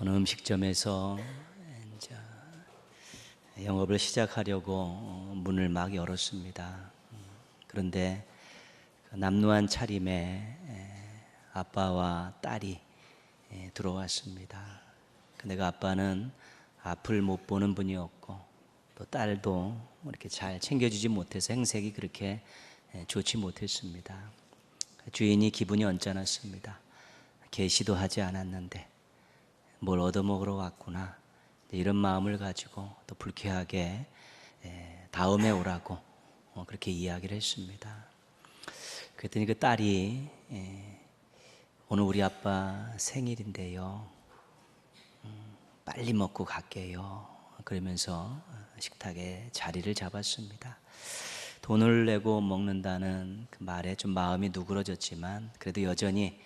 어느 음식점에서 이제 영업을 시작하려고 문을 막 열었습니다. 그런데 그 남루한 차림에 아빠와 딸이 들어왔습니다. 근데 그 아빠는 앞을 못 보는 분이었고 또 딸도 이렇게 잘 챙겨주지 못해서 행색이 그렇게 좋지 못했습니다. 주인이 기분이 언짢았습니다. 계시도 하지 않았는데 뭘 얻어먹으러 왔구나, 이런 마음을 가지고 또 불쾌하게 다음에 오라고 그렇게 이야기를 했습니다. 그랬더니 그 딸이 오늘 우리 아빠 생일인데요, 빨리 먹고 갈게요, 그러면서 식탁에 자리를 잡았습니다. 돈을 내고 먹는다는 그 말에 좀 마음이 누그러졌지만 그래도 여전히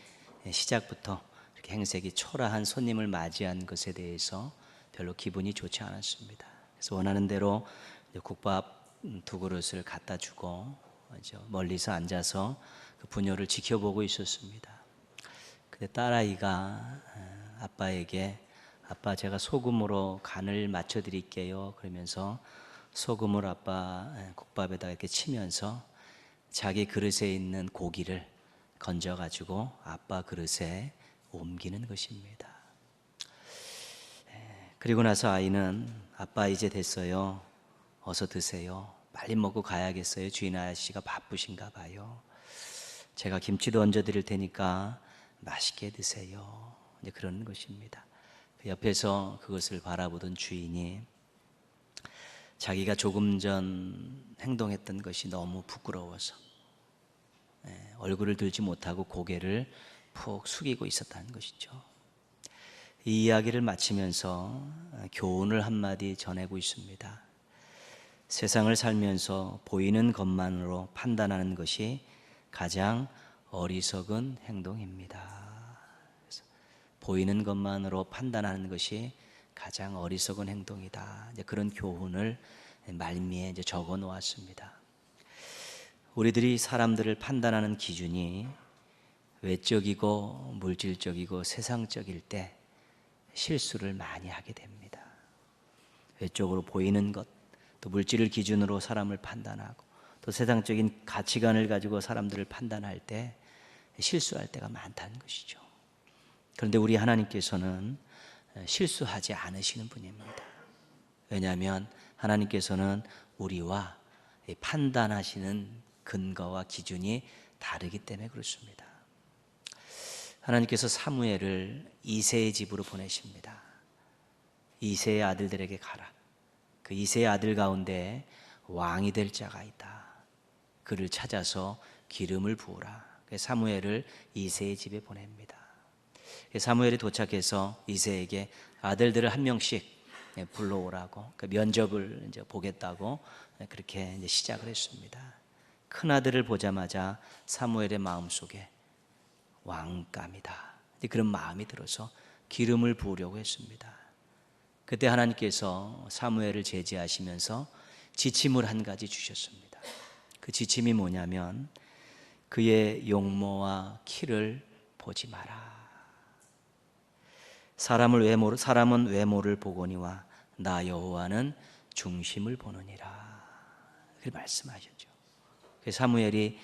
시작부터 이렇게 행색이 초라한 손님을 맞이한 것에 대해서 별로 기분이 좋지 않았습니다. 그래서 원하는 대로 국밥 두 그릇을 갖다 주고 멀리서 앉아서 그 부녀를 지켜보고 있었습니다. 근데 딸아이가 아빠에게 아빠 제가 소금으로 간을 맞춰 드릴게요, 그러면서 소금을 아빠 국밥에다가 이렇게 치면서 자기 그릇에 있는 고기를 건져 가지고 아빠 그릇에 옮기는 것입니다. 그리고 나서 아이는 아빠 이제 됐어요, 어서 드세요, 빨리 먹고 가야겠어요, 주인 아저씨가 바쁘신가 봐요, 제가 김치도 얹어 드릴 테니까 맛있게 드세요, 이제 그러는 것입니다. 옆에서 그것을 바라보던 주인이 자기가 조금 전 행동했던 것이 너무 부끄러워서 얼굴을 들지 못하고 고개를 푹 숙이고 있었다는 것이죠. 이 이야기를 마치면서 교훈을 한마디 전하고 있습니다. 세상을 살면서 보이는 것만으로 판단하는 것이 가장 어리석은 행동입니다. 보이는 것만으로 판단하는 것이 가장 어리석은 행동이다, 이제 그런 교훈을 말미에 이제 적어 놓았습니다. 우리들이 사람들을 판단하는 기준이 외적이고 물질적이고 세상적일 때 실수를 많이 하게 됩니다. 외적으로 보이는 것, 또 물질을 기준으로 사람을 판단하고 또 세상적인 가치관을 가지고 사람들을 판단할 때 실수할 때가 많다는 것이죠. 그런데 우리 하나님께서는 실수하지 않으시는 분입니다. 왜냐하면 하나님께서는 우리와 판단하시는 근거와 기준이 다르기 때문에 그렇습니다. 하나님께서 사무엘을 이새의 집으로 보내십니다. 이새의 아들들에게 가라. 그 이새의 아들 가운데 왕이 될 자가 있다. 그를 찾아서 기름을 부으라. 사무엘을 이새의 집에 보냅니다. 사무엘이 도착해서 이새에게 아들들을 한 명씩 불러오라고, 면접을 이제 보겠다고 그렇게 이제 시작을 했습니다. 큰 아들을 보자마자 사무엘의 마음속에 왕감이다, 그런 마음이 들어서 기름을 부으려고 했습니다. 그때 하나님께서 사무엘을 제지하시면서 지침을 한 가지 주셨습니다. 그 지침이 뭐냐면 그의 용모와 키를 보지 마라. 사람은 외모를 보거니와 나 여호와는 중심을 보느니라, 그렇게 말씀하셨죠. 사무엘이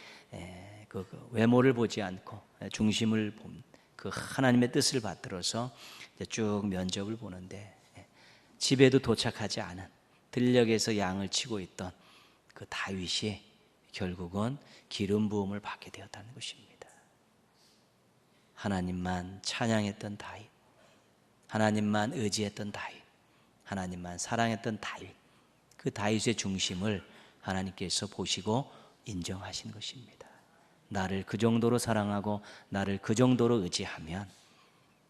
그 외모를 보지 않고 중심을 본 그 하나님의 뜻을 받들어서 쭉 면접을 보는데 집에도 도착하지 않은 들녘에서 양을 치고 있던 그 다윗이 결국은 기름 부음을 받게 되었다는 것입니다. 하나님만 찬양했던 다윗, 하나님만 의지했던 다윗, 하나님만 사랑했던 다윗, 그 다윗의 중심을 하나님께서 보시고 인정하신 것입니다. 나를 그 정도로 사랑하고 나를 그 정도로 의지하면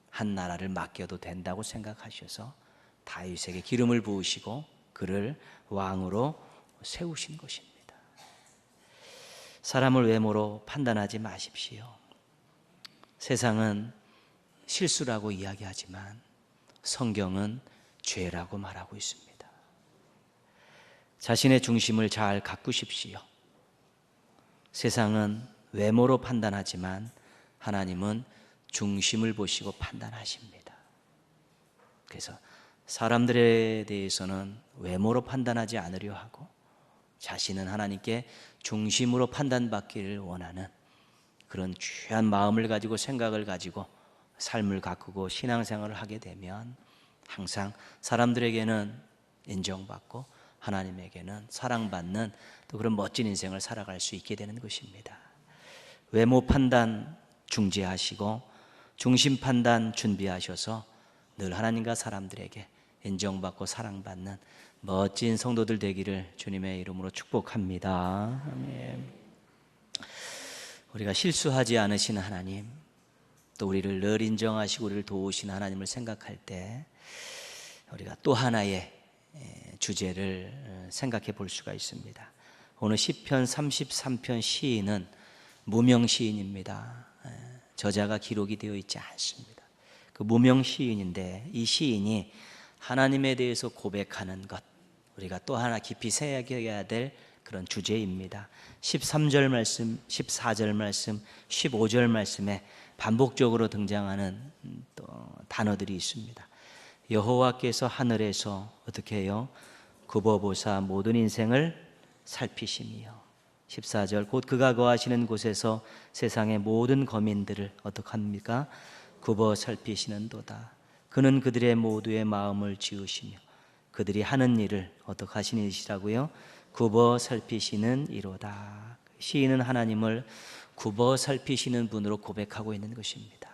한 나라를 맡겨도 된다고 생각하셔서 다윗에게 기름을 부으시고 그를 왕으로 세우신 것입니다. 사람을 외모로 판단하지 마십시오. 세상은 실수라고 이야기하지만 성경은 죄라고 말하고 있습니다. 자신의 중심을 잘 가꾸십시오. 세상은 외모로 판단하지만 하나님은 중심을 보시고 판단하십니다. 그래서 사람들에 대해서는 외모로 판단하지 않으려 하고 자신은 하나님께 중심으로 판단받기를 원하는 그런 귀한 마음을 가지고 생각을 가지고 삶을 가꾸고 신앙생활을 하게 되면 항상 사람들에게는 인정받고 하나님에게는 사랑받는 또 그런 멋진 인생을 살아갈 수 있게 되는 것입니다. 외모 판단 중지하시고 중심 판단 준비하셔서 늘 하나님과 사람들에게 인정받고 사랑받는 멋진 성도들 되기를 주님의 이름으로 축복합니다. 아멘. 우리가 실수하지 않으시는 하나님, 또 우리를 늘 인정하시고 우리를 도우시는 하나님을 생각할 때 우리가 또 하나의 주제를 생각해 볼 수가 있습니다. 오늘 시편 33편 시인은 무명 시인입니다. 저자가 기록이 되어 있지 않습니다. 그 무명 시인인데 이 시인이 하나님에 대해서 고백하는 것, 우리가 또 하나 깊이 새겨야 될 그런 주제입니다. 13절 말씀, 14절 말씀, 15절 말씀에 반복적으로 등장하는 또 단어들이 있습니다. 여호와께서 하늘에서 어떻게 해요? 굽어보사 모든 인생을 살피시며 14절 곧 그가 거하시는 곳에서 세상의 모든 거민들을 어떡합니까? 굽어 살피시는도다. 그는 그들의 모두의 마음을 지으시며 그들이 하는 일을 어떡하시는 이시라고요? 굽어 살피시는 이로다. 시인은 하나님을 굽어 살피시는 분으로 고백하고 있는 것입니다.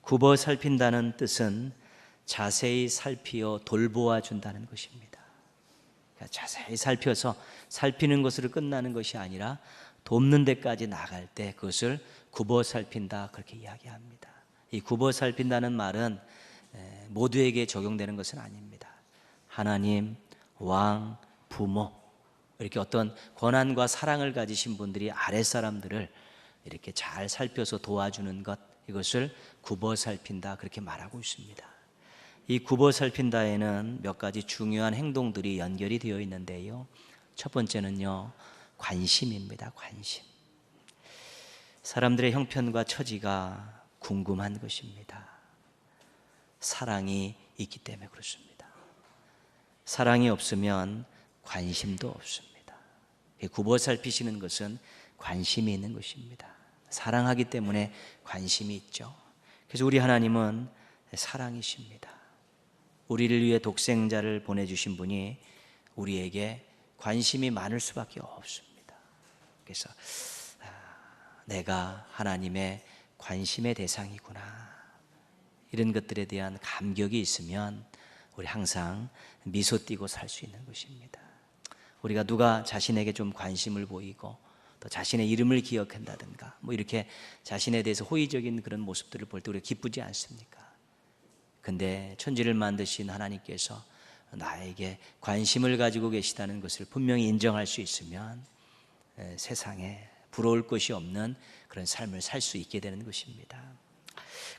굽어 살핀다는 뜻은 자세히 살피어 돌보아 준다는 것입니다. 그러니까 자세히 살펴서 살피는 것으로 끝나는 것이 아니라 돕는 데까지 나갈 때 그것을 굽어 살핀다 그렇게 이야기합니다. 이 굽어 살핀다는 말은 모두에게 적용되는 것은 아닙니다. 하나님, 왕, 부모 이렇게 어떤 권한과 사랑을 가지신 분들이 아랫사람들을 이렇게 잘 살펴서 도와주는 것, 이것을 굽어 살핀다 그렇게 말하고 있습니다. 이 굽어 살핀다에는 몇 가지 중요한 행동들이 연결이 되어 있는데요. 첫 번째는요, 관심입니다. 관심. 사람들의 형편과 처지가 궁금한 것입니다. 사랑이 있기 때문에 그렇습니다. 사랑이 없으면 관심도 없습니다. 굽어 살피시는 것은 관심이 있는 것입니다. 사랑하기 때문에 관심이 있죠. 그래서 우리 하나님은 사랑이십니다. 우리를 위해 독생자를 보내주신 분이 우리에게 관심이 많을 수밖에 없습니다. 그래서 내가 하나님의 관심의 대상이구나, 이런 것들에 대한 감격이 있으면 우리 항상 미소 띠고 살 수 있는 것입니다. 우리가 누가 자신에게 좀 관심을 보이고 또 자신의 이름을 기억한다든가 뭐 이렇게 자신에 대해서 호의적인 그런 모습들을 볼 때 우리가 기쁘지 않습니까? 근데 천지를 만드신 하나님께서 나에게 관심을 가지고 계시다는 것을 분명히 인정할 수 있으면 세상에 부러울 것이 없는 그런 삶을 살 수 있게 되는 것입니다.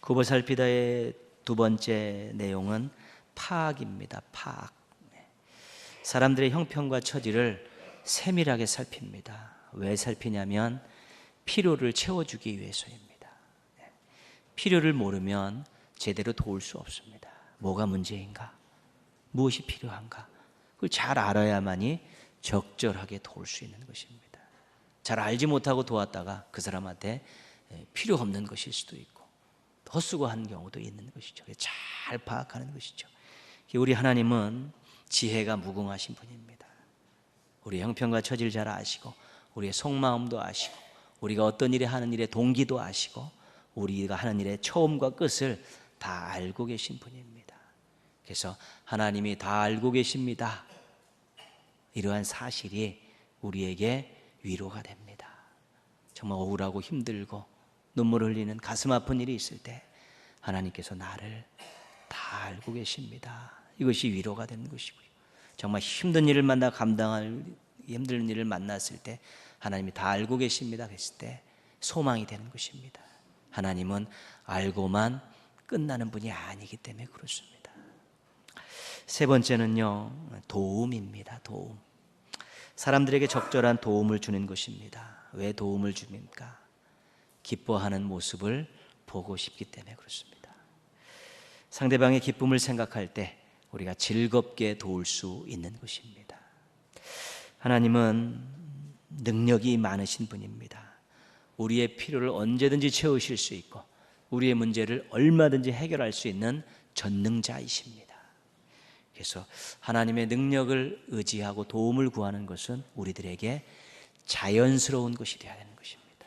굽어 살피다의 두 번째 내용은 파악입니다. 파악. 사람들의 형편과 처지를 세밀하게 살핍니다. 왜 살피냐면 필요를 채워주기 위해서입니다. 필요를 모르면 제대로 도울 수 없습니다. 뭐가 문제인가? 무엇이 필요한가? 그걸 잘 알아야만이 적절하게 도울 수 있는 것입니다. 잘 알지 못하고 도왔다가 그 사람한테 필요 없는 것일 수도 있고 헛수고한 경우도 있는 것이죠. 잘 파악하는 것이죠. 우리 하나님은 지혜가 무궁하신 분입니다. 우리의 형편과 처지를 잘 아시고 우리의 속마음도 아시고 우리가 어떤 일에 하는 일의 동기도 아시고 우리가 하는 일의 처음과 끝을 다 알고 계신 분입니다. 그래서 하나님이 다 알고 계십니다. 이러한 사실이 우리에게 위로가 됩니다. 정말 억울하고 힘들고 눈물 흘리는 가슴 아픈 일이 있을 때 하나님께서 나를 다 알고 계십니다. 이것이 위로가 되는 것이고요. 정말 힘든 일을 만나 감당할 힘든 일을 만났을 때 하나님이 다 알고 계십니다 했을 때 소망이 되는 것입니다. 하나님은 알고만 끝나는 분이 아니기 때문에 그렇습니다. 세 번째는요, 도움입니다. 도움. 사람들에게 적절한 도움을 주는 것입니다. 왜 도움을 줍니까? 기뻐하는 모습을 보고 싶기 때문에 그렇습니다. 상대방의 기쁨을 생각할 때 우리가 즐겁게 도울 수 있는 것입니다. 하나님은 능력이 많으신 분입니다. 우리의 필요를 언제든지 채우실 수 있고 우리의 문제를 얼마든지 해결할 수 있는 전능자이십니다. 그래서 하나님의 능력을 의지하고 도움을 구하는 것은 우리들에게 자연스러운 것이 되어야 되는 것입니다.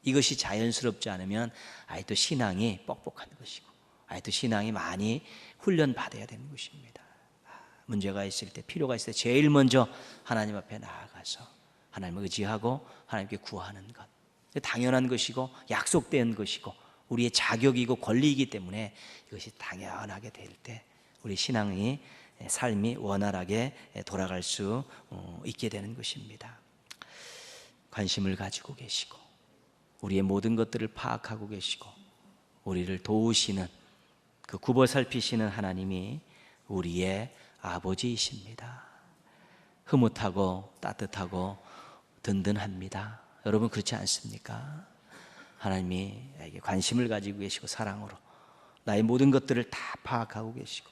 이것이 자연스럽지 않으면 아직도 신앙이 뻑뻑한 것이고 아직도 신앙이 많이 훈련받아야 되는 것입니다. 문제가 있을 때, 필요가 있을 때 제일 먼저 하나님 앞에 나아가서 하나님을 의지하고 하나님께 구하는 것, 당연한 것이고 약속된 것이고 우리의 자격이고 권리이기 때문에 이것이 당연하게 될 때 우리 신앙이, 삶이 원활하게 돌아갈 수 있게 되는 것입니다. 관심을 가지고 계시고 우리의 모든 것들을 파악하고 계시고 우리를 도우시는, 그 굽어 살피시는 하나님이 우리의 아버지이십니다. 흐뭇하고 따뜻하고 든든합니다. 여러분 그렇지 않습니까? 하나님이 나에게 관심을 가지고 계시고 사랑으로 나의 모든 것들을 다 파악하고 계시고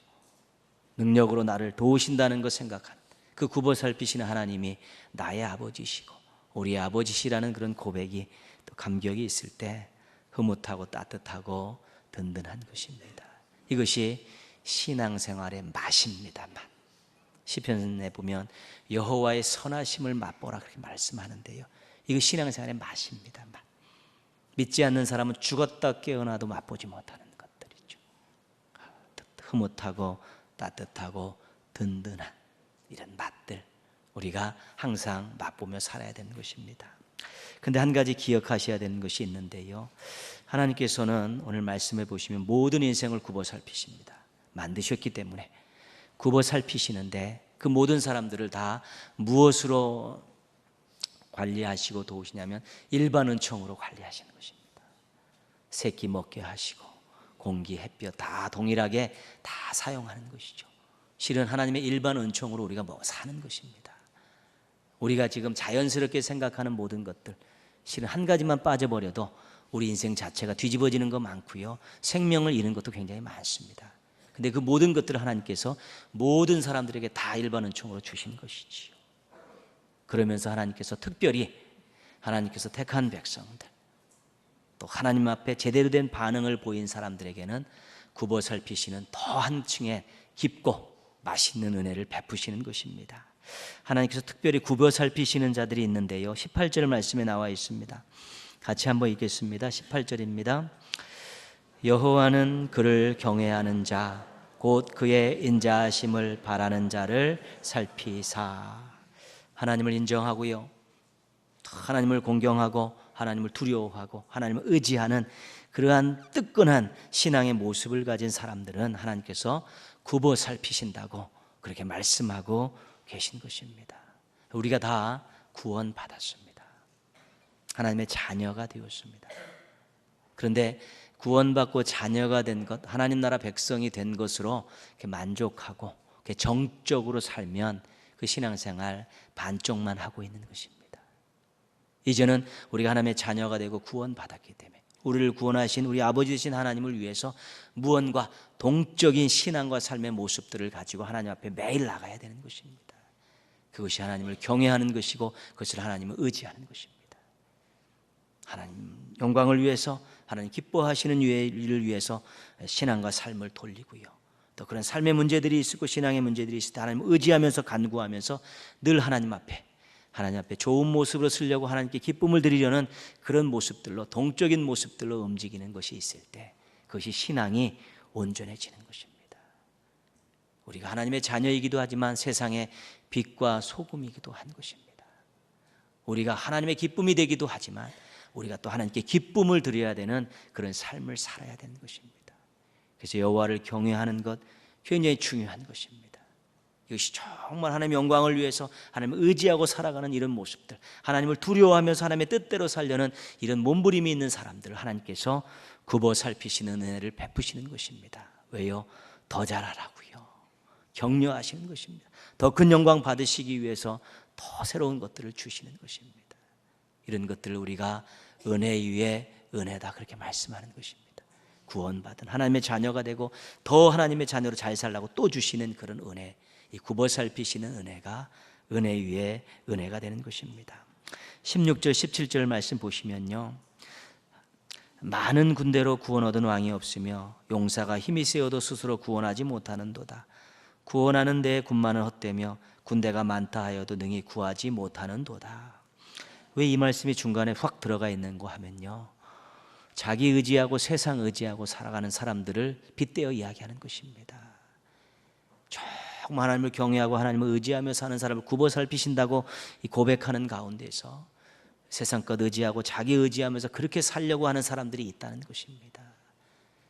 능력으로 나를 도우신다는 것 생각한 그 굽어 살피시는 하나님이 나의 아버지시고 우리의 아버지시라는 그런 고백이, 또 감격이 있을 때 흐뭇하고 따뜻하고 든든한 것입니다. 이것이 신앙생활의 맛입니다. 맛. 시편에 보면 여호와의 선하심을 맛보라 그렇게 말씀하는데요, 이거 신앙생활의 맛입니다. 맛. 믿지 않는 사람은 죽었다 깨어나도 맛보지 못하는 것들이죠. 흐뭇하고 따뜻하고 든든한 이런 맛들, 우리가 항상 맛보며 살아야 되는 것입니다. 근데 한 가지 기억하셔야 되는 것이 있는데요, 하나님께서는 오늘 말씀해 보시면 모든 인생을 굽어 살피십니다. 만드셨기 때문에 굽어 살피시는데 그 모든 사람들을 다 무엇으로 관리하시고 도우시냐면 일반 은총으로 관리하시는 것입니다. 새끼 먹게 하시고 공기, 햇볕 다 동일하게 다 사용하는 것이죠. 실은 하나님의 일반 은총으로 우리가 사는 것입니다. 우리가 지금 자연스럽게 생각하는 모든 것들, 실은 한 가지만 빠져버려도 우리 인생 자체가 뒤집어지는 거 많고요, 생명을 잃는 것도 굉장히 많습니다. 근데 그 모든 것들을 하나님께서 모든 사람들에게 다 일반 은총으로 주신 것이지요. 그러면서 하나님께서 특별히 하나님께서 택한 백성들, 또 하나님 앞에 제대로 된 반응을 보인 사람들에게는 굽어 살피시는 더 한층의 깊고 맛있는 은혜를 베푸시는 것입니다. 하나님께서 특별히 굽어 살피시는 자들이 있는데요, 18절 말씀에 나와 있습니다. 같이 한번 읽겠습니다. 18절입니다. 여호와는 그를 경외하는 자, 곧 그의 인자하심을 바라는 자를 살피사. 하나님을 인정하고요, 하나님을 공경하고 하나님을 두려워하고 하나님을 의지하는 그러한 뜨끈한 신앙의 모습을 가진 사람들은 하나님께서 굽어 살피신다고 그렇게 말씀하고 계신 것입니다. 우리가 다 구원받았습니다. 하나님의 자녀가 되었습니다. 그런데 구원받고 자녀가 된 것, 하나님 나라 백성이 된 것으로 만족하고 정적으로 살면 그 신앙생활 반쪽만 하고 있는 것입니다. 이제는 우리가 하나님의 자녀가 되고 구원받았기 때문에 우리를 구원하신 우리 아버지 되신 하나님을 위해서 무언가 동적인 신앙과 삶의 모습들을 가지고 하나님 앞에 매일 나가야 되는 것입니다. 그것이 하나님을 경외하는 것이고 그것을 하나님을 의지하는 것입니다. 하나님 영광을 위해서, 하나님 기뻐하시는 일을 위해서 신앙과 삶을 돌리고요, 또 그런 삶의 문제들이 있고 신앙의 문제들이 있을 때 하나님을 의지하면서 간구하면서 늘 하나님 앞에 좋은 모습으로 쓰려고 하나님께 기쁨을 드리려는 그런 모습들로, 동적인 모습들로 움직이는 것이 있을 때 그것이 신앙이 온전해지는 것입니다. 우리가 하나님의 자녀이기도 하지만 세상의 빛과 소금이기도 한 것입니다. 우리가 하나님의 기쁨이 되기도 하지만 우리가 또 하나님께 기쁨을 드려야 되는 그런 삶을 살아야 되는 것입니다. 그래서 여호와를 경외하는 것 굉장히 중요한 것입니다. 이것이 정말 하나님의 영광을 위해서 하나님을 의지하고 살아가는 이런 모습들, 하나님을 두려워하면서 하나님의 뜻대로 살려는 이런 몸부림이 있는 사람들을 하나님께서 굽어 살피시는 은혜를 베푸시는 것입니다. 왜요? 더 잘하라고요. 격려하시는 것입니다. 더 큰 영광 받으시기 위해서 더 새로운 것들을 주시는 것입니다. 이런 것들을 우리가 은혜 위에 은혜다 그렇게 말씀하는 것입니다. 구원받은 하나님의 자녀가 되고 더 하나님의 자녀로 잘 살라고 또 주시는 그런 은혜, 이 굽어 살피시는 은혜가 은혜 위에 은혜가 되는 것입니다. 16절 17절 말씀 보시면요, 많은 군대로 구원 얻은 왕이 없으며 용사가 힘이 세어도 스스로 구원하지 못하는도다. 구원하는 데에 군마는 헛되며 군대가 많다 하여도 능히 구하지 못하는도다. 왜 이 말씀이 중간에 확 들어가 있는고 하면요, 자기 의지하고 세상 의지하고 살아가는 사람들을 빗대어 이야기하는 것입니다. 정말 하나님을 경외하고 하나님을 의지하며 사는 사람을 굽어 살피신다고 고백하는 가운데서 세상 것 의지하고 자기 의지하면서 그렇게 살려고 하는 사람들이 있다는 것입니다.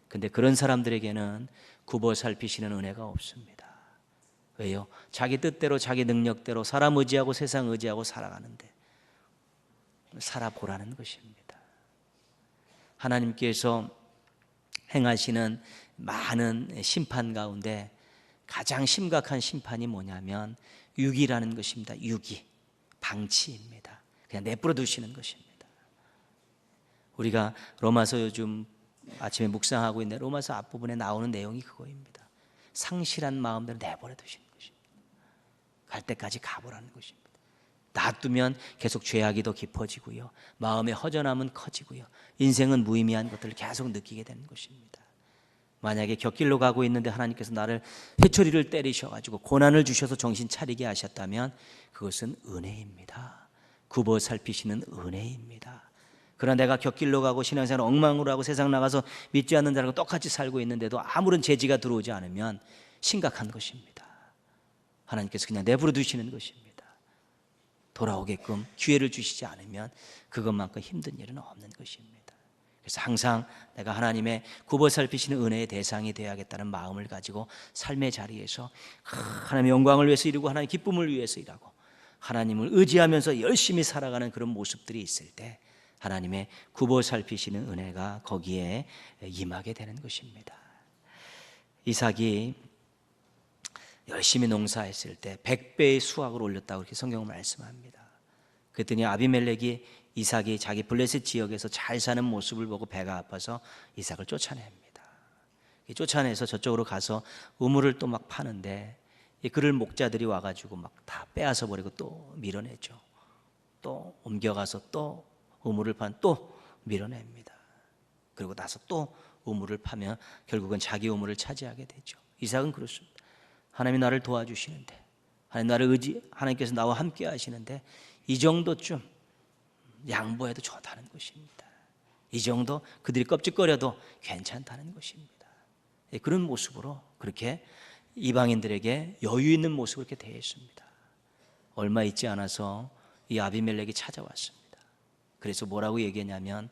근데 그런 사람들에게는 굽어 살피시는 은혜가 없습니다. 왜요? 자기 뜻대로 자기 능력대로 사람 의지하고 세상 의지하고 살아가는데 살아보라는 것입니다. 하나님께서 행하시는 많은 심판 가운데 가장 심각한 심판이 뭐냐면 유기라는 것입니다. 유기, 방치입니다. 그냥 내버려 두시는 것입니다. 우리가 로마서 요즘 아침에 묵상하고 있는 로마서 앞부분에 나오는 내용이 그거입니다. 상실한 마음대로 내버려 두시는 것입니다. 갈 때까지 가보라는 것입니다. 놔두면 계속 죄악이 더 깊어지고요, 마음의 허전함은 커지고요, 인생은 무의미한 것들을 계속 느끼게 되는 것입니다. 만약에 곁길로 가고 있는데 하나님께서 나를 회초리를 때리셔가지고 고난을 주셔서 정신 차리게 하셨다면 그것은 은혜입니다. 굽어 살피시는 은혜입니다. 그러나 내가 곁길로 가고 신앙생활 엉망으로 하고 세상 나가서 믿지 않는 자랑 똑같이 살고 있는데도 아무런 재지가 들어오지 않으면 심각한 것입니다. 하나님께서 그냥 내버려 두시는 것입니다. 돌아오게끔 기회를 주시지 않으면 그것만큼 힘든 일은 없는 것입니다. 그래서 항상 내가 하나님의 굽어 살피시는 은혜의 대상이 되어야겠다는 마음을 가지고 삶의 자리에서 하나님의 영광을 위해서 이루고 하나님의 기쁨을 위해서 일하고 하나님을 의지하면서 열심히 살아가는 그런 모습들이 있을 때 하나님의 굽어 살피시는 은혜가 거기에 임하게 되는 것입니다. 이삭이 열심히 농사했을 때 100배의 수확을 올렸다고 이렇게 성경은 말씀합니다. 그랬더니 아비멜렉이 이삭이 자기 블레셋 지역에서 잘 사는 모습을 보고 배가 아파서 이삭을 쫓아냅니다. 쫓아내서 저쪽으로 가서 우물을 또 막 파는데 그를 목자들이 와가지고 막 다 빼앗아 버리고 또 밀어내죠. 또 옮겨가서 또 우물을 파면 또 밀어냅니다. 그리고 나서 또 우물을 파면 결국은 자기 우물을 차지하게 되죠. 이삭은 그렇습니다. 하나님이 나를 도와주시는데, 하나님께서 나와 함께 하시는데 이 정도쯤 양보해도 좋다는 것입니다. 이 정도 그들이 껍질거려도 괜찮다는 것입니다. 그런 모습으로 그렇게 이방인들에게 여유 있는 모습을 이렇게 대했습니다. 얼마 있지 않아서 이 아비멜렉이 찾아왔습니다. 그래서 뭐라고 얘기했냐면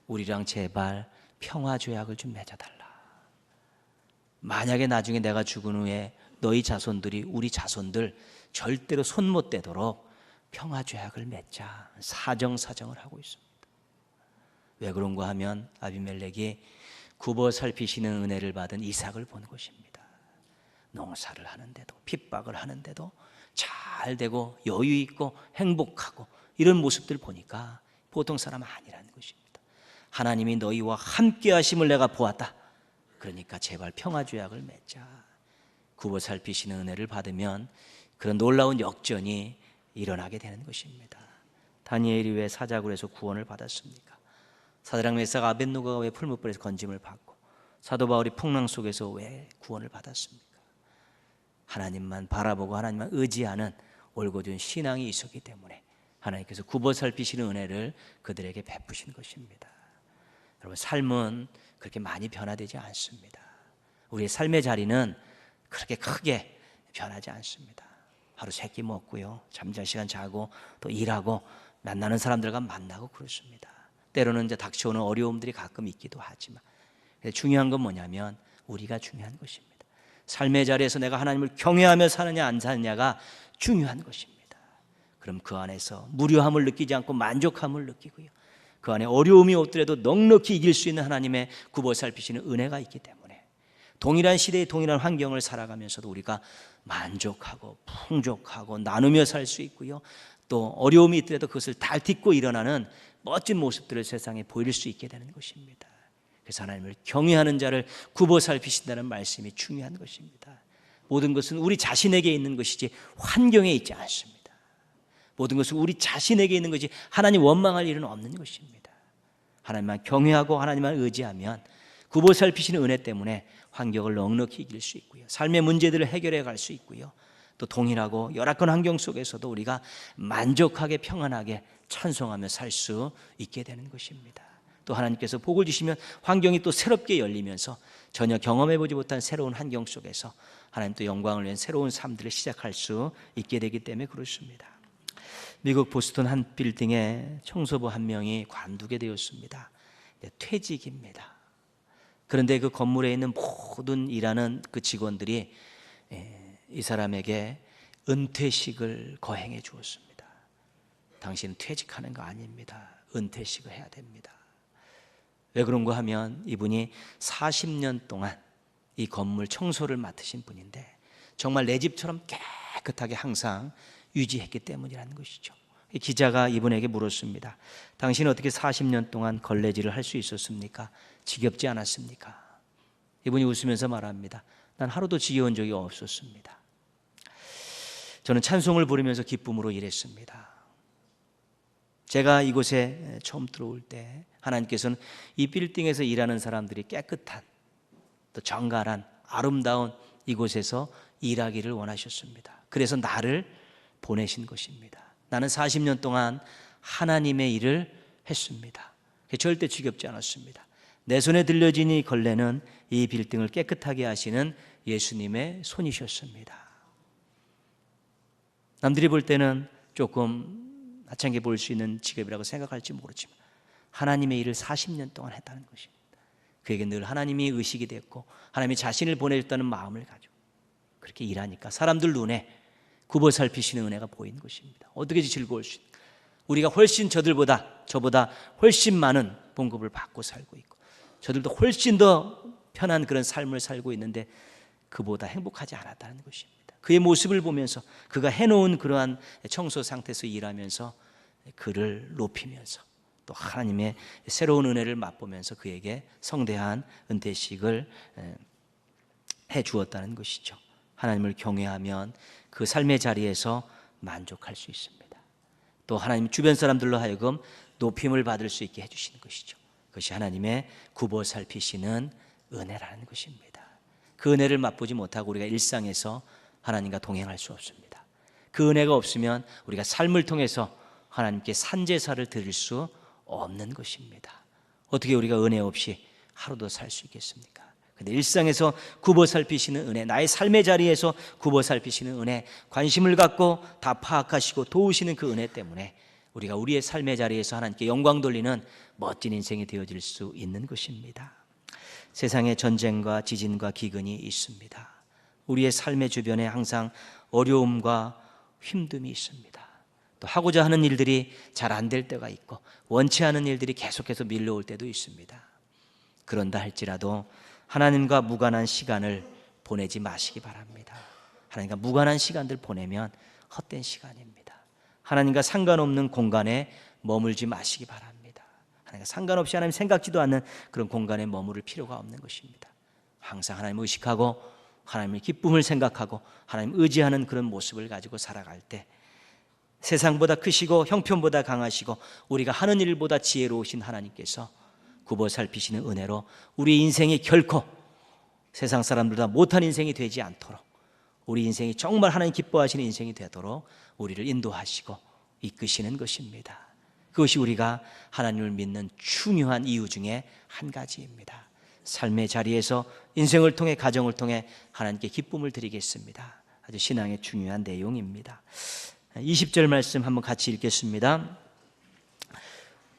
우리랑 제발 평화 조약을 좀 맺어달라. 만약에 나중에 내가 죽은 후에 너희 자손들이 우리 자손들 절대로 손 못 대도록 평화 조약을 맺자. 사정을 하고 있습니다. 왜 그런가 하면 아비멜렉이 굽어 살피시는 은혜를 받은 이삭을 본 것입니다. 농사를 하는데도 핍박을 하는데도 잘 되고 여유 있고 행복하고 이런 모습들 보니까 보통 사람 아니라는 것입니다. 하나님이 너희와 함께 하심을 내가 보았다. 그러니까 제발 평화 조약을 맺자. 굽어 살피시는 은혜를 받으면 그런 놀라운 역전이 일어나게 되는 것입니다. 다니엘이 왜 사자굴에서 구원을 받았습니까? 사드락 메삭 아벳느고가 왜 풀무불에서 건짐을 받고 사도 바울이 풍랑 속에서 왜 구원을 받았습니까? 하나님만 바라보고 하나님만 의지하는 올곧은 신앙이 있었기 때문에 하나님께서 굽어 살피시는 은혜를 그들에게 베푸신 것입니다. 여러분, 삶은 그렇게 많이 변화되지 않습니다. 우리의 삶의 자리는 그렇게 크게 변하지 않습니다. 하루 세 끼 먹고요, 잠잘 시간 자고 또 일하고 만나는 사람들과 만나고 그렇습니다. 때로는 이제 닥쳐오는 어려움들이 가끔 있기도 하지만 중요한 건 뭐냐면 우리가 중요한 것입니다. 삶의 자리에서 내가 하나님을 경외하며 사느냐 안 사느냐가 중요한 것입니다. 그럼 그 안에서 무료함을 느끼지 않고 만족함을 느끼고요, 그 안에 어려움이 오더라도 넉넉히 이길 수 있는 하나님의 굽어 살피시는 은혜가 있기 때문에 동일한 시대의 동일한 환경을 살아가면서도 우리가 만족하고 풍족하고 나누며 살 수 있고요, 또 어려움이 있더라도 그것을 달딛고 일어나는 멋진 모습들을 세상에 보일 수 있게 되는 것입니다. 그래서 하나님을 경외하는 자를 굽어 살피신다는 말씀이 중요한 것입니다. 모든 것은 우리 자신에게 있는 것이지 환경에 있지 않습니다. 모든 것은 우리 자신에게 있는 것이 하나님 원망할 일은 없는 것입니다. 하나님만 경외하고 하나님만 의지하면 굽어 살피시는 은혜 때문에 환경을 넉넉히 이길 수 있고요, 삶의 문제들을 해결해 갈 수 있고요, 또 동일하고 열악한 환경 속에서도 우리가 만족하게 평안하게 찬송하며 살 수 있게 되는 것입니다. 또 하나님께서 복을 주시면 환경이 또 새롭게 열리면서 전혀 경험해보지 못한 새로운 환경 속에서 하나님 또 영광을 위한 새로운 삶들을 시작할 수 있게 되기 때문에 그렇습니다. 미국 보스턴 한 빌딩에 청소부 한 명이 관두게 되었습니다. 퇴직입니다. 그런데 그 건물에 있는 모든 일하는 그 직원들이 이 사람에게 은퇴식을 거행해 주었습니다. 당신은 퇴직하는 거 아닙니다. 은퇴식을 해야 됩니다. 왜 그런가 하면 이분이 40년 동안 이 건물 청소를 맡으신 분인데 정말 내 집처럼 깨끗하게 항상 유지했기 때문이라는 것이죠. 기자가 이분에게 물었습니다. 당신은 어떻게 40년 동안 걸레질을 할 수 있었습니까? 지겹지 않았습니까? 이분이 웃으면서 말합니다. 난 하루도 지겨운 적이 없었습니다. 저는 찬송을 부르면서 기쁨으로 일했습니다. 제가 이곳에 처음 들어올 때 하나님께서는 이 빌딩에서 일하는 사람들이 깨끗한 또 정갈한 아름다운 이곳에서 일하기를 원하셨습니다. 그래서 나를 보내신 것입니다. 나는 40년 동안 하나님의 일을 했습니다. 절대 지겹지 않았습니다. 내 손에 들려진 이 걸레는 이 빌딩을 깨끗하게 하시는 예수님의 손이셨습니다. 남들이 볼 때는 조금 하찮게 볼 수 있는 직업이라고 생각할지 모르지만 하나님의 일을 40년 동안 했다는 것입니다. 그에게 늘 하나님이 의식이 됐고 하나님이 자신을 보내줬다는 마음을 가지고 그렇게 일하니까 사람들 눈에 굽어 살피시는 은혜가 보이는 것입니다. 어떻게 즐거울 수 있는가? 우리가 훨씬 저보다 훨씬 많은 봉급을 받고 살고 있고 저들도 훨씬 더 편한 그런 삶을 살고 있는데 그보다 행복하지 않았다는 것입니다. 그의 모습을 보면서 그가 해놓은 그러한 청소 상태에서 일하면서 그를 높이면서 또 하나님의 새로운 은혜를 맛보면서 그에게 성대한 은퇴식을 해 주었다는 것이죠. 하나님을 경외하면 그 삶의 자리에서 만족할 수 있습니다. 또 하나님 주변 사람들로 하여금 높임을 받을 수 있게 해주시는 것이죠. 그것이 하나님의 굽어 살피시는 은혜라는 것입니다. 그 은혜를 맛보지 못하고 우리가 일상에서 하나님과 동행할 수 없습니다. 그 은혜가 없으면 우리가 삶을 통해서 하나님께 산제사를 드릴 수 없는 것입니다. 어떻게 우리가 은혜 없이 하루도 살 수 있겠습니까? 근데 일상에서 굽어 살피시는 은혜, 나의 삶의 자리에서 굽어 살피시는 은혜, 관심을 갖고 다 파악하시고 도우시는 그 은혜 때문에 우리가 우리의 삶의 자리에서 하나님께 영광 돌리는 멋진 인생이 되어질 수 있는 것입니다. 세상에 전쟁과 지진과 기근이 있습니다. 우리의 삶의 주변에 항상 어려움과 힘듦이 있습니다. 또 하고자 하는 일들이 잘 안 될 때가 있고 원치 않은 일들이 계속해서 밀려올 때도 있습니다. 그런다 할지라도 하나님과 무관한 시간을 보내지 마시기 바랍니다. 하나님과 무관한 시간들 보내면 헛된 시간입니다. 하나님과 상관없는 공간에 머물지 마시기 바랍니다. 하나님과 상관없이 하나님 생각지도 않는 그런 공간에 머무를 필요가 없는 것입니다. 항상 하나님을 의식하고 하나님의 기쁨을 생각하고 하나님 의지하는 그런 모습을 가지고 살아갈 때 세상보다 크시고 형편보다 강하시고 우리가 하는 일보다 지혜로우신 하나님께서 굽어 살피시는 은혜로 우리 인생이 결코 세상 사람들보다 못한 인생이 되지 않도록 우리 인생이 정말 하나님 기뻐하시는 인생이 되도록 우리를 인도하시고 이끄시는 것입니다. 그것이 우리가 하나님을 믿는 중요한 이유 중에 한 가지입니다. 삶의 자리에서 인생을 통해 가정을 통해 하나님께 기쁨을 드리겠습니다. 아주 신앙의 중요한 내용입니다. 20절 말씀 한번 같이 읽겠습니다.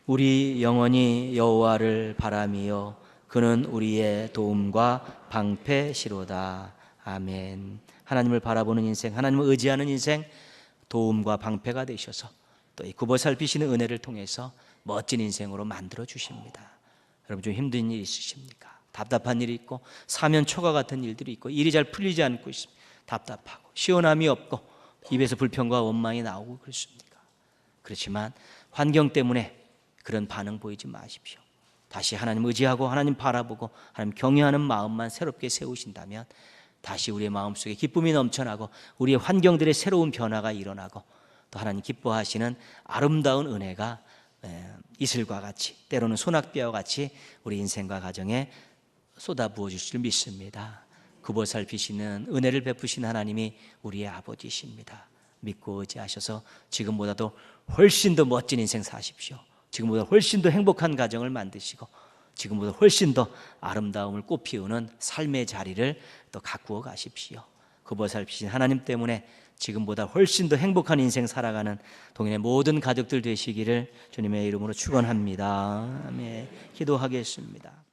우리 영혼이 여호와를 바라미요 그는 우리의 도움과 방패시로다. 아멘. 하나님을 바라보는 인생, 하나님을 의지하는 인생, 도움과 방패가 되셔서 또 이 굽어 살피시는 은혜를 통해서 멋진 인생으로 만들어 주십니다. 여러분 좀 힘든 일 있으십니까? 답답한 일이 있고 사면초가 같은 일들이 있고 일이 잘 풀리지 않고 있습니다. 답답하고 시원함이 없고 입에서 불평과 원망이 나오고 그렇습니까? 그렇지만 환경 때문에 그런 반응 보이지 마십시오. 다시 하나님 의지하고 하나님 바라보고 하나님 경외하는 마음만 새롭게 세우신다면 다시 우리의 마음속에 기쁨이 넘쳐나고 우리의 환경들의 새로운 변화가 일어나고 또 하나님 기뻐하시는 아름다운 은혜가 이슬과 같이 때로는 소낙비와 같이 우리 인생과 가정에 쏟아부어 주실 줄 믿습니다. 굽어살피시는 은혜를 베푸신 하나님이 우리의 아버지십니다. 믿고 의지하셔서 지금보다도 훨씬 더 멋진 인생 사십시오. 지금보다 훨씬 더 행복한 가정을 만드시고 지금보다 훨씬 더 아름다움을 꽃피우는 삶의 자리를 또 가꾸어 가십시오. 굽어살피신 하나님 때문에 지금보다 훨씬 더 행복한 인생 살아가는 동행의 모든 가족들 되시기를 주님의 이름으로 축원합니다. 아멘. 기도하겠습니다.